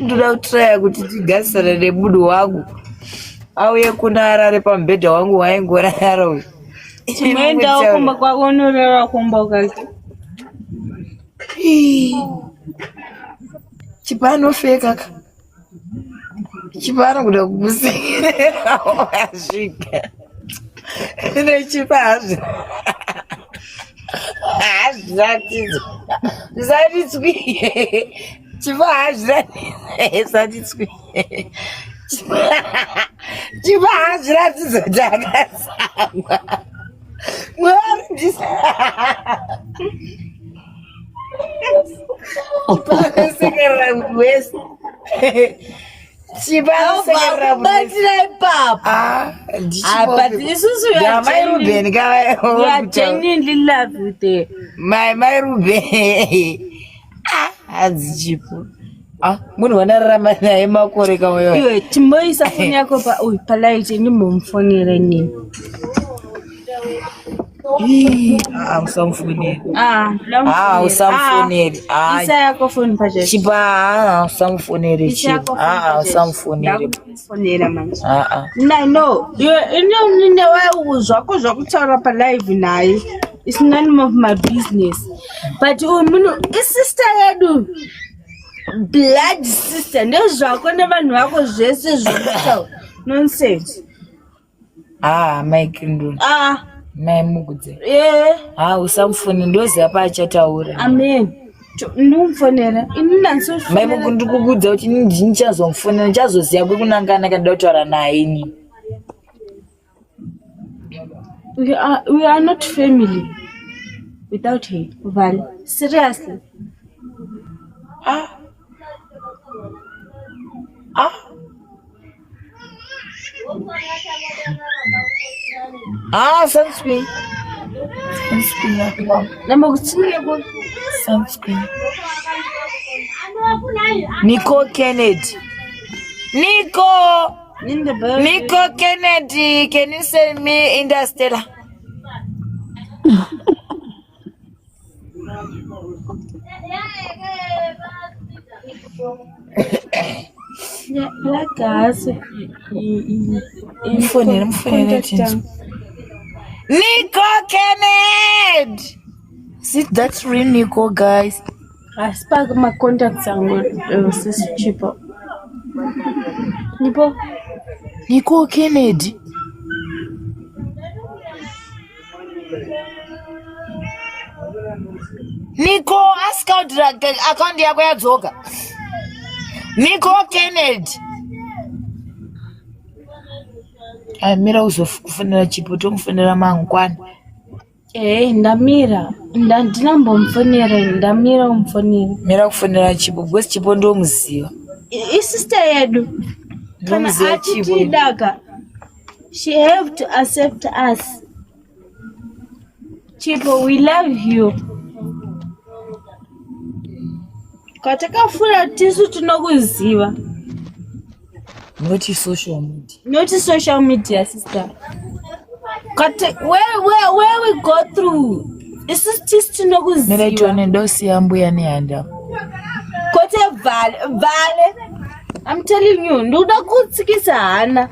ndoda kutraya kuti tigarisane nemunhu wangu auye kuna arare pamubhedha wangu waingorara uyu. Chimeenda kumba kwako unorara kumba ukati. Chipanofeka ka. Chipano kuda kukusekera wasvika. Ine chipazi. Hazvatidzo. Zvatitswi. Zvatitswi. Chipazviratidzo takasama. Mwari Chipasekera wese. Chipasekera batira papa. But this is my Ruben guy. You are genuinely love with it. My Ruben. Adzichipo. Munhu wanararama naye makore kamwe. Iwe chimboisa foni yako pa palaite ndimomfonera nini. Usamfoneri. Usamfoneri. Isa yako foni paje. Chipa usamfoneri chipa. Usamfoneri. Fonera manje. No. Ine wewe uzwako zvakutaura pa live naye. It's none of my business. But munhu sister yedu. Blood sister ndezvako nevanhu vako zvese zvokutaura. Nonsense. Mike Nduni. Mai mugudze. Usamfoni ndoziva paachataura. Amen. Ndimfonera. Mai mukundikugudza kuti ndichazomfonera ndichazoziva kwekunangana kandida kutaura naye ini. We are not family without her. Val. Seriously. Sunscreen. Sunscreen. Nico Kennedy. Nico Kennedy, can you send me Interstellar? Black guys. Nico Kennedy. See, that's real Nico, guys. I spark my contacts and sis cheaper. Nico Kennedy. Nico, ask out account yako yadzoka. Nico Kennedy. Mira uzokufunira chipo tokufunira mangwana. Ndamira. Ndinambomfonera ndamira umfonera. Mira kufunira chipo because chipo ndo muziva. Sister yedu. Kana atidaka. She have to accept us. Chipo, we love you. Katakafuna tisu tunokuziva. Not social media. Not social media, sister. Where we go through. This is just tunokuziva. Mira tuone ndosi yambuya ni anda. Kote vale. I'm telling you, ndoda kutsikisa hana.